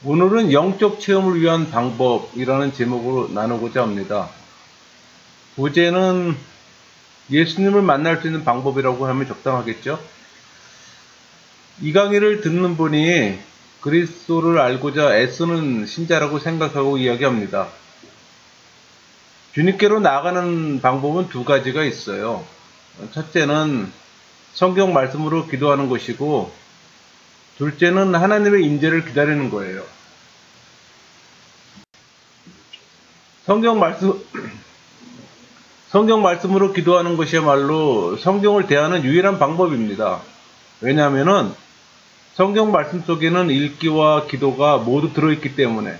오늘은 영적 체험을 위한 방법이라는 제목으로 나누고자 합니다. 부제는 예수님을 만날 수 있는 방법이라고 하면 적당하겠죠? 이 강의를 듣는 분이 그리스도를 알고자 애쓰는 신자라고 생각하고 이야기합니다. 주님께로 나아가는 방법은 두 가지가 있어요. 첫째는 성경 말씀으로 기도하는 것이고, 둘째는 하나님의 임재를 기다리는 거예요. 성경 말씀으로 기도하는 것이야말로 성경을 대하는 유일한 방법입니다. 왜냐하면 성경 말씀 속에는 읽기와 기도가 모두 들어있기 때문에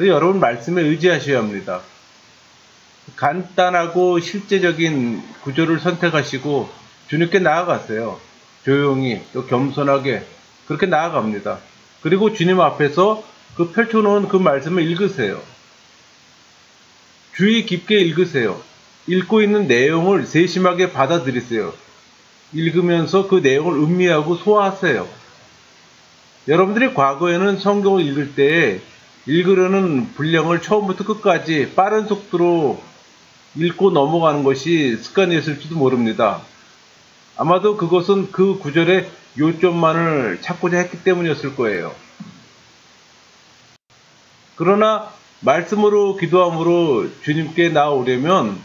여러분 말씀에 의지하셔야 합니다. 간단하고 실제적인 구조를 선택하시고 주님께 나아가세요. 조용히 또 겸손하게 그렇게 나아갑니다. 그리고 주님 앞에서 그 펼쳐놓은 그 말씀을 읽으세요. 주의 깊게 읽으세요. 읽고 있는 내용을 세심하게 받아들이세요. 읽으면서 그 내용을 음미하고 소화하세요. 여러분들이 과거에는 성경을 읽을 때 읽으려는 분량을 처음부터 끝까지 빠른 속도로 읽고 넘어가는 것이 습관이었을지도 모릅니다. 아마도 그것은 그 구절의 요점만을 찾고자 했기 때문이었을 거예요. 그러나 말씀으로 기도함으로 주님께 나아오려면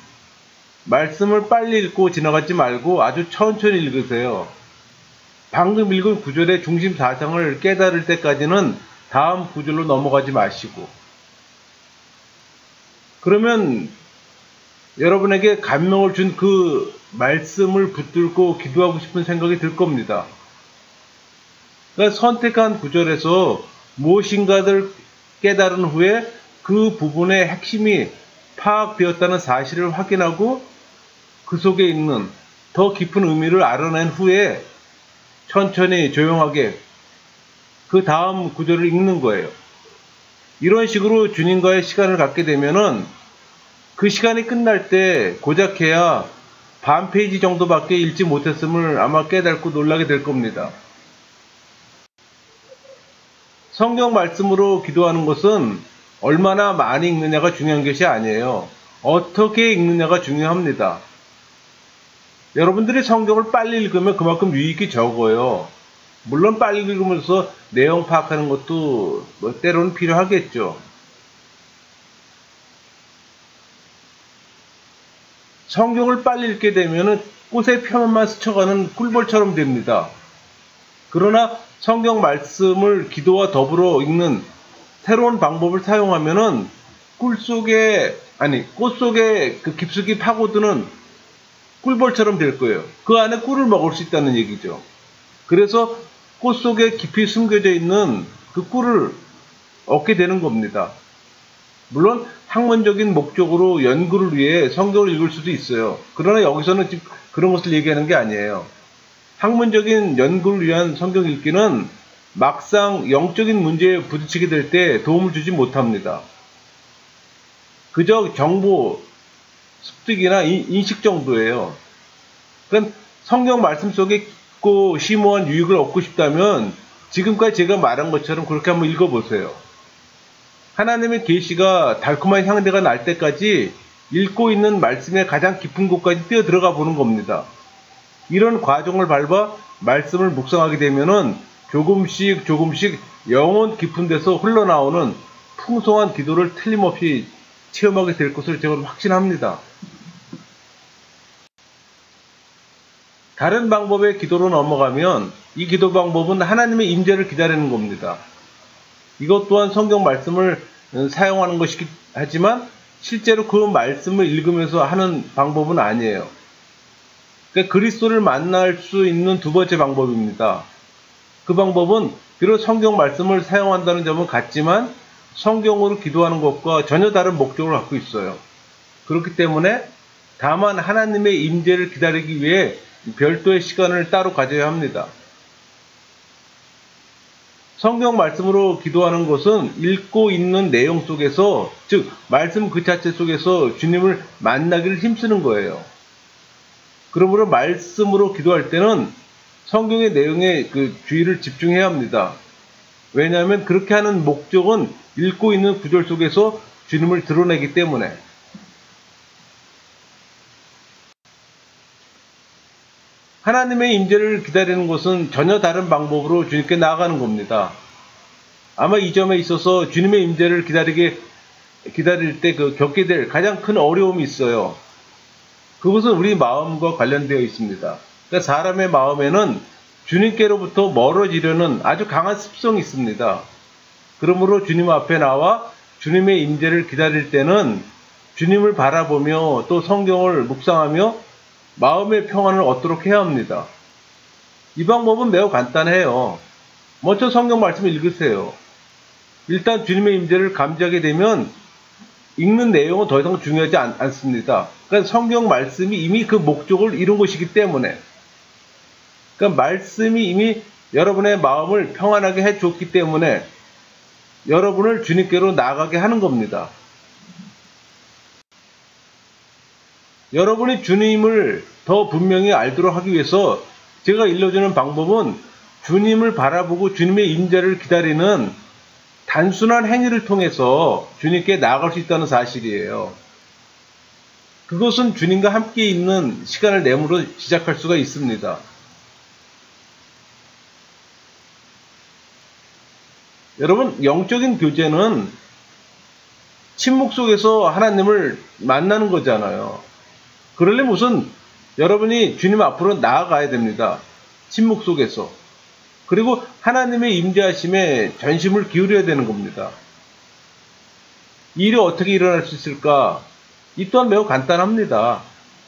말씀을 빨리 읽고 지나가지 말고 아주 천천히 읽으세요. 방금 읽은 구절의 중심 사상을 깨달을 때까지는 다음 구절로 넘어가지 마시고, 그러면 여러분에게 감명을 준 그 말씀을 붙들고 기도하고 싶은 생각이 들 겁니다. 그러니까 선택한 구절에서 무엇인가를 깨달은 후에 그 부분의 핵심이 파악되었다는 사실을 확인하고 그 속에 있는 더 깊은 의미를 알아낸 후에 천천히 조용하게 그 다음 구절을 읽는 거예요. 이런 식으로 주님과의 시간을 갖게 되면은 그 시간이 끝날 때 고작해야 반 페이지 정도밖에 읽지 못했음을 아마 깨닫고 놀라게 될 겁니다. 성경 말씀으로 기도하는 것은 얼마나 많이 읽느냐가 중요한 것이 아니에요. 어떻게 읽느냐가 중요합니다. 여러분들이 성경을 빨리 읽으면 그만큼 유익이 적어요. 물론 빨리 읽으면서 내용 파악하는 것도 때로는 필요하겠죠. 성경을 빨리 읽게 되면 꽃의 표면만 스쳐가는 꿀벌처럼 됩니다. 그러나 성경 말씀을 기도와 더불어 읽는 새로운 방법을 사용하면은 꽃 속에 그 깊숙이 파고드는 꿀벌처럼 될 거예요. 그 안에 꿀을 먹을 수 있다는 얘기죠. 그래서 꽃 속에 깊이 숨겨져 있는 그 꿀을 얻게 되는 겁니다. 물론 학문적인 목적으로 연구를 위해 성경을 읽을 수도 있어요. 그러나 여기서는 지금 그런 것을 얘기하는 게 아니에요. 학문적인 연구를 위한 성경 읽기는 막상 영적인 문제에 부딪히게 될 때 도움을 주지 못합니다. 그저 정보 습득이나 인식 정도예요. 그러니까 성경 말씀 속에 깊고 심오한 유익을 얻고 싶다면 지금까지 제가 말한 것처럼 그렇게 한번 읽어보세요. 하나님의 계시가 달콤한 향내가 날 때까지 읽고 있는 말씀의 가장 깊은 곳까지 뛰어 들어가 보는 겁니다. 이런 과정을 밟아 말씀을 묵상하게 되면은 조금씩 영혼 깊은 데서 흘러나오는 풍성한 기도를 틀림없이 체험하게 될 것을 제가 확신합니다. 다른 방법의 기도로 넘어가면 이 기도 방법은 하나님의 임재를 기다리는 겁니다. 이것 또한 성경 말씀을 사용하는 것이긴 하지만 실제로 그 말씀을 읽으면서 하는 방법은 아니에요. 그러니까 그리스도를 만날 수 있는 두 번째 방법입니다. 그 방법은 비록 성경 말씀을 사용한다는 점은 같지만 성경으로 기도하는 것과 전혀 다른 목적을 갖고 있어요. 그렇기 때문에 다만 하나님의 임재를 기다리기 위해 별도의 시간을 따로 가져야 합니다. 성경 말씀으로 기도하는 것은 읽고 있는 내용 속에서, 즉 말씀 그 자체 속에서 주님을 만나기를 힘쓰는 거예요. 그러므로 말씀으로 기도할 때는 성경의 내용에 그 주의를 집중해야 합니다. 왜냐하면 그렇게 하는 목적은 읽고 있는 구절 속에서 주님을 드러내기 때문에. 하나님의 임재를 기다리는 것은 전혀 다른 방법으로 주님께 나아가는 겁니다. 아마 이 점에 있어서 주님의 임재를 기다릴 때 겪게 될 가장 큰 어려움이 있어요. 그것은 우리 마음과 관련되어 있습니다. 그러니까 사람의 마음에는 주님께로부터 멀어지려는 아주 강한 습성이 있습니다. 그러므로 주님 앞에 나와 주님의 임재를 기다릴 때는 주님을 바라보며 또 성경을 묵상하며 마음의 평안을 얻도록 해야 합니다. 이 방법은 매우 간단해요. 먼저 성경 말씀을 읽으세요. 일단 주님의 임재를 감지하게 되면 읽는 내용은 더 이상 중요하지 않습니다. 그러니까 성경 말씀이 이미 그 목적을 이룬 것이기 때문에, 그러니까 말씀이 이미 여러분의 마음을 평안하게 해줬기 때문에 여러분을 주님께로 나아가게 하는 겁니다. 여러분이 주님을 더 분명히 알도록 하기 위해서 제가 일러주는 방법은 주님을 바라보고 주님의 임재를 기다리는 단순한 행위를 통해서 주님께 나아갈 수 있다는 사실이에요. 그것은 주님과 함께 있는 시간을 내므로 시작할 수가 있습니다. 여러분, 영적인 교제는 침묵 속에서 하나님을 만나는 거잖아요. 그러려면 우선 여러분이 주님 앞으로 나아가야 됩니다. 침묵 속에서. 그리고 하나님의 임재하심에 전심을 기울여야 되는 겁니다. 이 일이 어떻게 일어날 수 있을까? 이 또한 매우 간단합니다.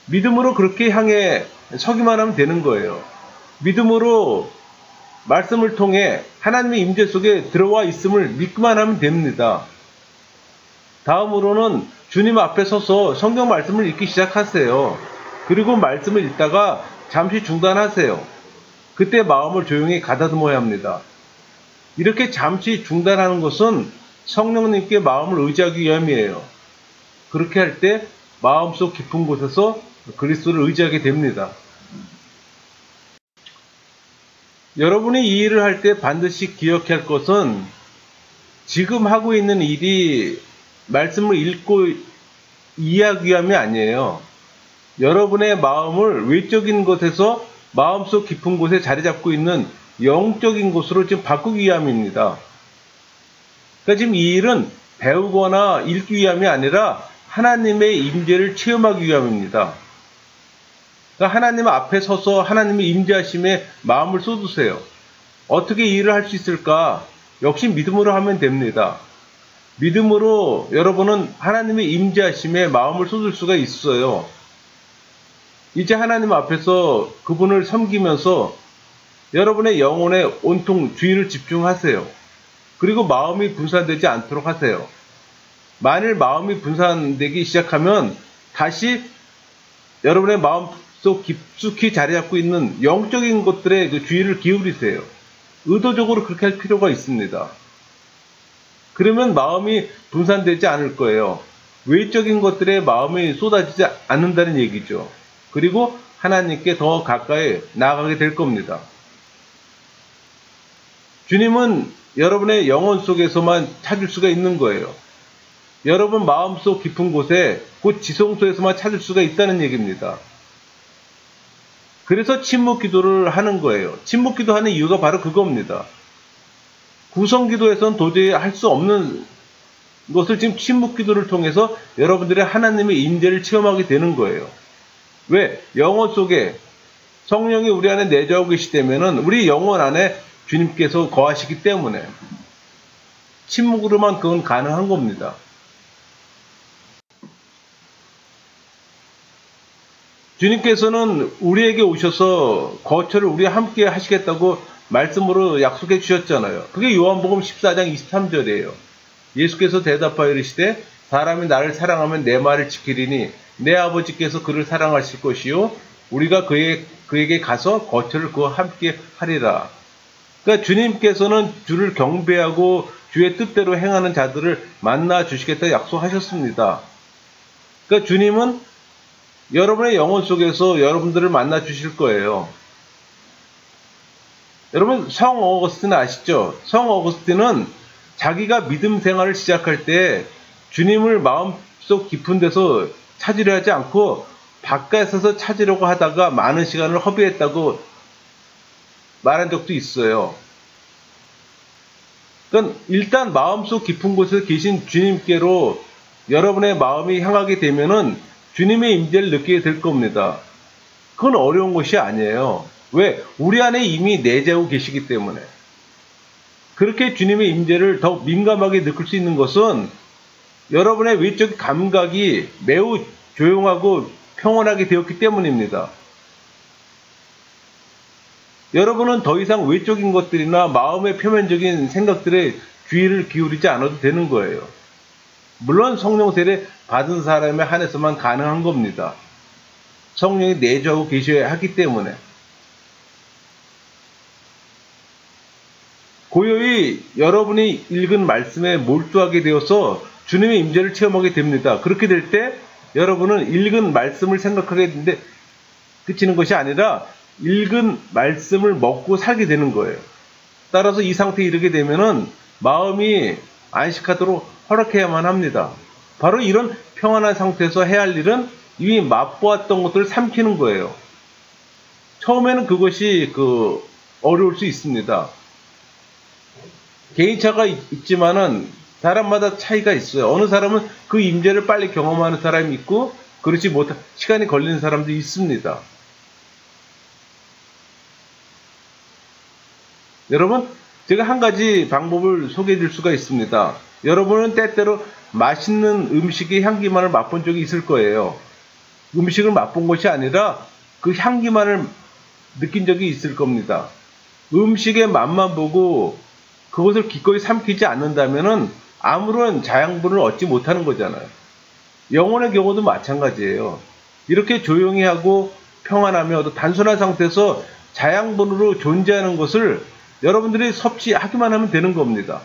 믿음으로 그렇게 향해 서기만 하면 되는 거예요. 믿음으로 말씀을 통해 하나님의 임재 속에 들어와 있음을 믿기만 하면 됩니다. 다음으로는 주님 앞에 서서 성경 말씀을 읽기 시작하세요. 그리고 말씀을 읽다가 잠시 중단하세요. 그때 마음을 조용히 가다듬어야 합니다. 이렇게 잠시 중단하는 것은 성령님께 마음을 의지하기 위함이에요. 그렇게 할 때 마음속 깊은 곳에서 그리스도를 의지하게 됩니다. 여러분이 이 일을 할 때 반드시 기억할 것은 지금 하고 있는 일이 말씀을 읽고 이해하기 위함이 아니에요. 여러분의 마음을 외적인 것에서 마음속 깊은 곳에 자리 잡고 있는 영적인 곳으로 지금 바꾸기 위함입니다. 그러니까 지금 이 일은 배우거나 읽기 위함이 아니라 하나님의 임재를 체험하기 위함입니다. 그러니까 하나님 앞에 서서 하나님의 임재하심에 마음을 쏟으세요. 어떻게 이 일을 할 수 있을까? 역시 믿음으로 하면 됩니다. 믿음으로 여러분은 하나님의 임재하심에 마음을 쏟을 수가 있어요. 이제 하나님 앞에서 그분을 섬기면서 여러분의 영혼에 온통 주의를 집중하세요. 그리고 마음이 분산되지 않도록 하세요. 만일 마음이 분산되기 시작하면 다시 여러분의 마음속 깊숙이 자리 잡고 있는 영적인 것들에 그 주의를 기울이세요. 의도적으로 그렇게 할 필요가 있습니다. 그러면 마음이 분산되지 않을 거예요. 외적인 것들에 마음이 쏟아지지 않는다는 얘기죠. 그리고 하나님께 더 가까이 나아가게 될 겁니다. 주님은 여러분의 영혼 속에서만 찾을 수가 있는 거예요. 여러분 마음속 깊은 곳에 곧 지성소에서만 찾을 수가 있다는 얘기입니다. 그래서 침묵 기도를 하는 거예요. 침묵 기도하는 이유가 바로 그겁니다. 구성 기도에서는 도저히 할 수 없는 것을 지금 침묵 기도를 통해서 여러분들의 하나님의 임재를 체험하게 되는 거예요. 왜? 영혼 속에 성령이 우리 안에 내주하고 계시다면은 우리 영혼 안에 주님께서 거하시기 때문에 침묵으로만 그건 가능한 겁니다. 주님께서는 우리에게 오셔서 거처를 우리와 함께 하시겠다고 말씀으로 약속해 주셨잖아요. 그게 요한복음 14장 23절이에요. 예수께서 대답하여 이르시되 사람이 나를 사랑하면 내 말을 지키리니 내 아버지께서 그를 사랑하실 것이요 우리가 그에게 가서 거처를 그와 함께 하리라. 그러니까 주님께서는 주를 경배하고 주의 뜻대로 행하는 자들을 만나 주시겠다 약속하셨습니다. 그러니까 주님은 여러분의 영혼 속에서 여러분들을 만나 주실 거예요. 여러분 성 어거스틴 아시죠? 성 어거스틴은 자기가 믿음 생활을 시작할 때 주님을 마음속 깊은 데서 찾으려 하지 않고 바깥에서 찾으려고 하다가 많은 시간을 허비했다고 말한 적도 있어요. 그러니까 일단 마음속 깊은 곳에 계신 주님께로 여러분의 마음이 향하게 되면은 주님의 임재를 느끼게 될 겁니다. 그건 어려운 것이 아니에요. 왜? 우리 안에 이미 내재하고 계시기 때문에. 그렇게 주님의 임재를 더욱 민감하게 느낄 수 있는 것은 여러분의 외적 감각이 매우 조용하고 평온하게 되었기 때문입니다. 여러분은 더 이상 외적인 것들이나 마음의 표면적인 생각들에 주의를 기울이지 않아도 되는 거예요. 물론 성령 세례 받은 사람에 한해서만 가능한 겁니다. 성령이 내주하고 계셔야 하기 때문에. 고요히 여러분이 읽은 말씀에 몰두하게 되어서 주님의 임재를 체험하게 됩니다. 그렇게 될 때 여러분은 읽은 말씀을 생각하게 되는데 그치는 것이 아니라 읽은 말씀을 먹고 살게 되는 거예요. 따라서 이 상태에 이르게 되면은 마음이 안식하도록 허락해야만 합니다. 바로 이런 평안한 상태에서 해야 할 일은 이미 맛보았던 것들을 삼키는 거예요. 처음에는 그것이 어려울 수 있습니다. 개인차가 있지만은 사람마다 차이가 있어요. 어느 사람은 그 임재를 빨리 경험하는 사람이 있고 그렇지 못한 시간이 걸리는 사람도 있습니다. 여러분, 제가 한 가지 방법을 소개해 줄 수가 있습니다. 여러분은 때때로 맛있는 음식의 향기만을 맛본 적이 있을 거예요. 음식을 맛본 것이 아니라 그 향기만을 느낀 적이 있을 겁니다. 음식의 맛만 보고 그것을 기꺼이 삼키지 않는다면은 아무런 자양분을 얻지 못하는 거잖아요. 영혼의 경우도 마찬가지예요. 이렇게 조용히 하고 평안하며 단순한 상태에서 자양분으로 존재하는 것을 여러분들이 섭취하기만 하면 되는 겁니다.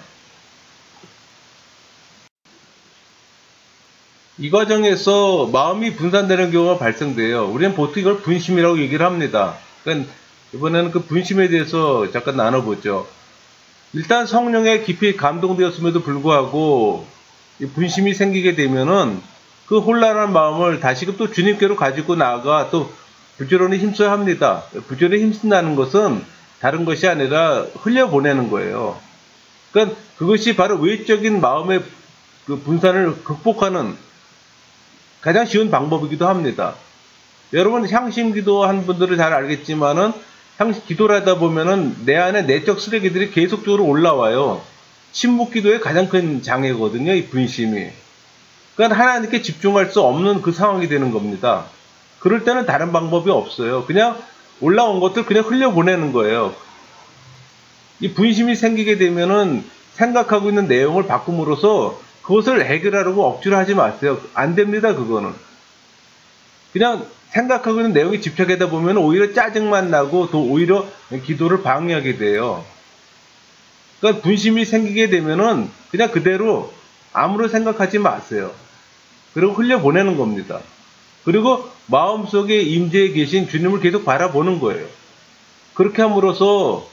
이 과정에서 마음이 분산되는 경우가 발생돼요. 우리는 보통 이걸 분심이라고 얘기를 합니다. 그러니까 이번에는 그 분심에 대해서 잠깐 나눠보죠. 일단 성령에 깊이 감동되었음에도 불구하고 이 분심이 생기게 되면은 그 혼란한 마음을 다시금 또 주님께로 가지고 나아가 또 부지런히 힘써야 합니다. 부지런히 힘쓴다는 것은 다른 것이 아니라 흘려보내는 거예요. 그러니까 그것이 바로 외적인 마음의 그 분산을 극복하는 가장 쉬운 방법이기도 합니다. 여러분 향심 기도한 분들은 잘 알겠지만은 향심 기도를 하다 보면은 내 안에 내적 쓰레기들이 계속적으로 올라와요. 침묵 기도의 가장 큰 장애거든요, 이 분심이. 그러니까 하나님께 집중할 수 없는 그 상황이 되는 겁니다. 그럴 때는 다른 방법이 없어요. 그냥 올라온 것들 그냥 흘려보내는 거예요. 이 분심이 생기게 되면은 생각하고 있는 내용을 바꿈으로써 그것을 해결하려고 억지로 하지 마세요. 안 됩니다, 그거는. 그냥 생각하고 있는 내용에 집착하다 보면 오히려 짜증만 나고 또 오히려 기도를 방해하게 돼요. 그러니까 분심이 생기게 되면은 그냥 그대로 아무런 생각하지 마세요. 그리고 흘려보내는 겁니다. 그리고 마음속에 임재해 계신 주님을 계속 바라보는 거예요. 그렇게 함으로써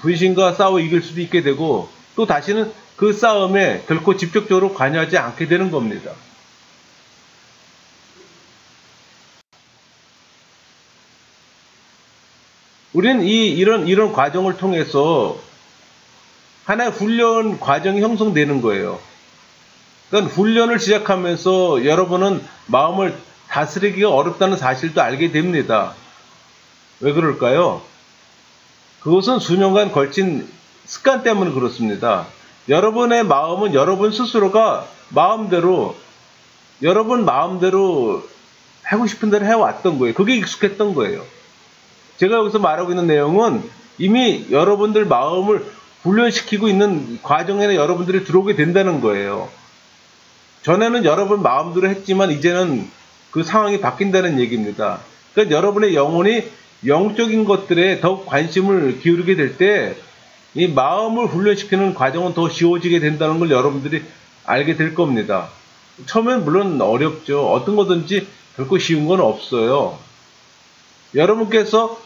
분심과 싸워 이길 수도 있게 되고 또 다시는 그 싸움에 결코 직접적으로 관여하지 않게 되는 겁니다. 우리는 이런 과정을 통해서 하나의 훈련 과정이 형성되는 거예요. 그러니까 훈련을 시작하면서 여러분은 마음을 다스리기가 어렵다는 사실도 알게 됩니다. 왜 그럴까요? 그것은 수년간 걸친 습관 때문에 그렇습니다. 여러분의 마음은 여러분 스스로가 여러분 마음대로 하고 싶은 대로 해왔던 거예요. 그게 익숙했던 거예요. 제가 여기서 말하고 있는 내용은 이미 여러분들 마음을 훈련시키고 있는 과정에 여러분들이 들어오게 된다는 거예요. 전에는 여러분 마음대로 했지만 이제는 그 상황이 바뀐다는 얘기입니다. 그러니까 여러분의 영혼이 영적인 것들에 더욱 관심을 기울이게 될 때 이 마음을 훈련시키는 과정은 더 쉬워지게 된다는 걸 여러분들이 알게 될 겁니다. 처음엔 물론 어렵죠. 어떤 거든지 결코 쉬운 건 없어요. 여러분께서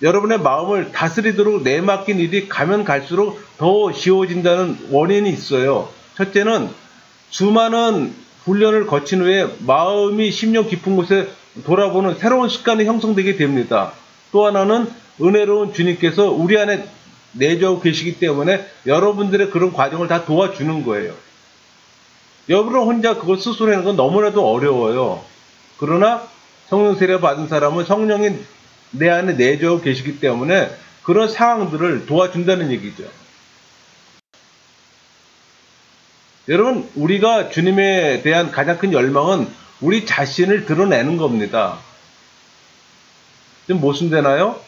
여러분의 마음을 다스리도록 내맡긴 일이 가면 갈수록 더 쉬워진다는 원인이 있어요. 첫째는 수많은 훈련을 거친 후에 마음이 심령 깊은 곳에 돌아보는 새로운 습관이 형성되게 됩니다. 또 하나는 은혜로운 주님께서 우리 안에 내주하고 계시기 때문에 여러분들의 그런 과정을 다 도와주는 거예요. 여러분 혼자 그걸 스스로 하는 건 너무나도 어려워요. 그러나 성령 세례 받은 사람은 성령이 내 안에 내주하고 계시기 때문에 그런 상황들을 도와준다는 얘기죠. 여러분, 우리가 주님에 대한 가장 큰 열망은 우리 자신을 드러내는 겁니다. 지금 무슨 되나요?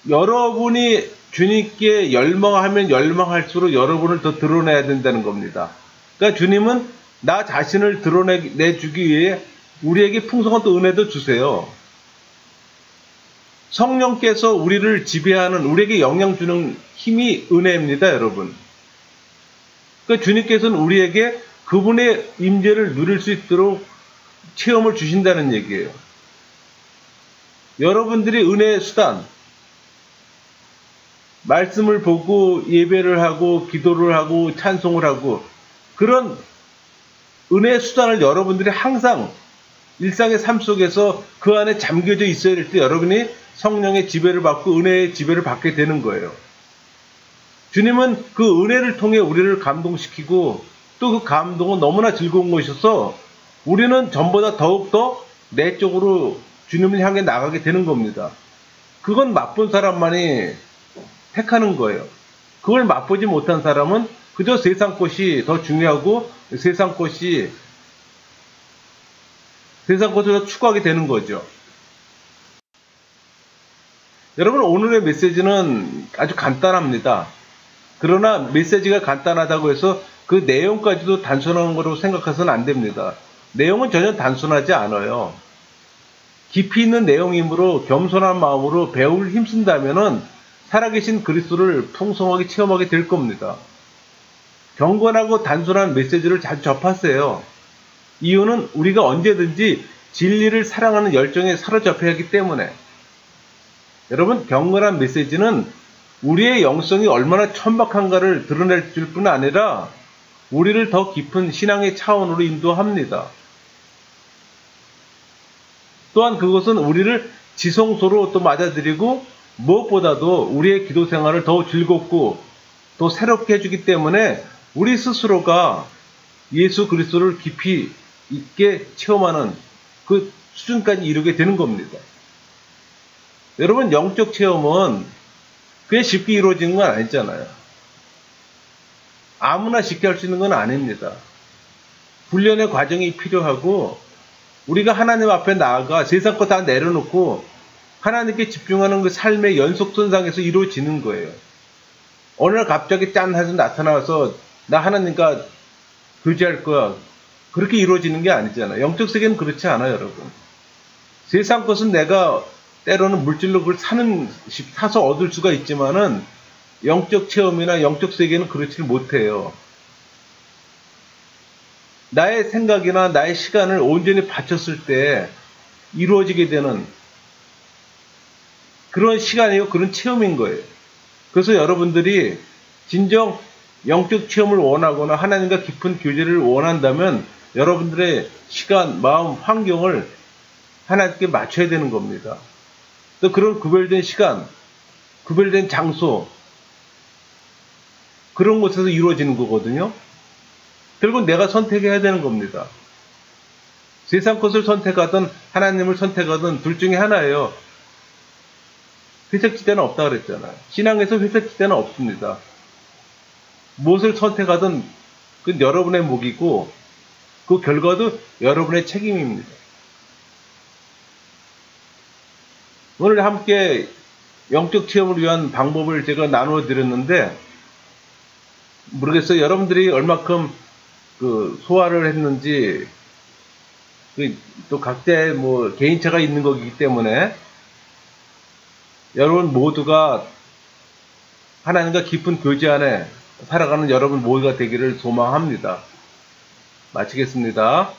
여러분이 주님께 열망하면 열망할수록 여러분을 더 드러내야 된다는 겁니다. 그러니까 주님은 나 자신을 드러내주기 위해 우리에게 풍성한 또 은혜도 주세요. 성령께서 우리를 지배하는, 우리에게 영향 주는 힘이 은혜입니다, 여러분. 그러니까 주님께서는 우리에게 그분의 임재를 누릴 수 있도록 체험을 주신다는 얘기예요. 여러분들이 은혜의 수단, 말씀을 보고 예배를 하고 기도를 하고 찬송을 하고 그런 은혜의 수단을 여러분들이 항상 일상의 삶 속에서 그 안에 잠겨져 있어야 될 때 여러분이 성령의 지배를 받고 은혜의 지배를 받게 되는 거예요. 주님은 그 은혜를 통해 우리를 감동시키고 또 그 감동은 너무나 즐거운 것이어서 우리는 전보다 더욱더 내적으로 주님을 향해 나가게 되는 겁니다. 그건 맛본 사람만이 택하는 거예요. 그걸 맛보지 못한 사람은 그저 세상 것이 더 중요하고 세상 것을 더 추구하게 되는 거죠. 여러분, 오늘의 메시지는 아주 간단합니다. 그러나 메시지가 간단하다고 해서 그 내용까지도 단순한 거로 생각해서는 안 됩니다. 내용은 전혀 단순하지 않아요. 깊이 있는 내용이므로 겸손한 마음으로 배울 힘쓴다면은 살아계신 그리스도를 풍성하게 체험하게 될 겁니다. 경건하고 단순한 메시지를 잘 접하세요. 이유는 우리가 언제든지 진리를 사랑하는 열정에 사로잡혀야 하기 때문에. 여러분, 경건한 메시지는 우리의 영성이 얼마나 천박한가를 드러낼 뿐 아니라 우리를 더 깊은 신앙의 차원으로 인도합니다. 또한 그것은 우리를 지성소로 또 맞아들이고 무엇보다도 우리의 기도 생활을 더 즐겁고 또 새롭게 해주기 때문에 우리 스스로가 예수 그리스도를 깊이 있게 체험하는 그 수준까지 이르게 되는 겁니다. 여러분, 영적 체험은 그게 쉽게 이루어지는 건 아니잖아요. 아무나 쉽게 할 수 있는 건 아닙니다. 훈련의 과정이 필요하고 우리가 하나님 앞에 나아가 세상 거 다 내려놓고 하나님께 집중하는 그 삶의 연속선상에서 이루어지는 거예요. 어느 날 갑자기 짠 해서 나타나서 나 하나님과 교제할 거야. 그렇게 이루어지는 게 아니잖아요. 영적 세계는 그렇지 않아요, 여러분. 세상 것은 내가 때로는 물질로 그걸 사서 얻을 수가 있지만은 영적 체험이나 영적 세계는 그렇지를 못해요. 나의 생각이나 나의 시간을 온전히 바쳤을 때 이루어지게 되는 그런 시간이요, 그런 체험인 거예요. 그래서 여러분들이 진정 영적 체험을 원하거나 하나님과 깊은 교제를 원한다면 여러분들의 시간, 마음, 환경을 하나님께 맞춰야 되는 겁니다. 또 그런 구별된 시간, 구별된 장소, 그런 곳에서 이루어지는 거거든요. 결국 내가 선택해야 되는 겁니다. 세상 것을 선택하든 하나님을 선택하든 둘 중에 하나예요. 회색지대는 없다 그랬잖아요. 신앙에서 회색지대는 없습니다. 무엇을 선택하든 그건 여러분의 몫이고 그 결과도 여러분의 책임입니다. 오늘 함께 영적 체험을 위한 방법을 제가 나누어 드렸는데 모르겠어요. 여러분들이 얼마큼 소화를 했는지 또 각자의 개인차가 있는 거기 때문에 여러분 모두가 하나님과 깊은 교제 안에 살아가는 여러분 모두가 되기를 소망합니다. 마치겠습니다.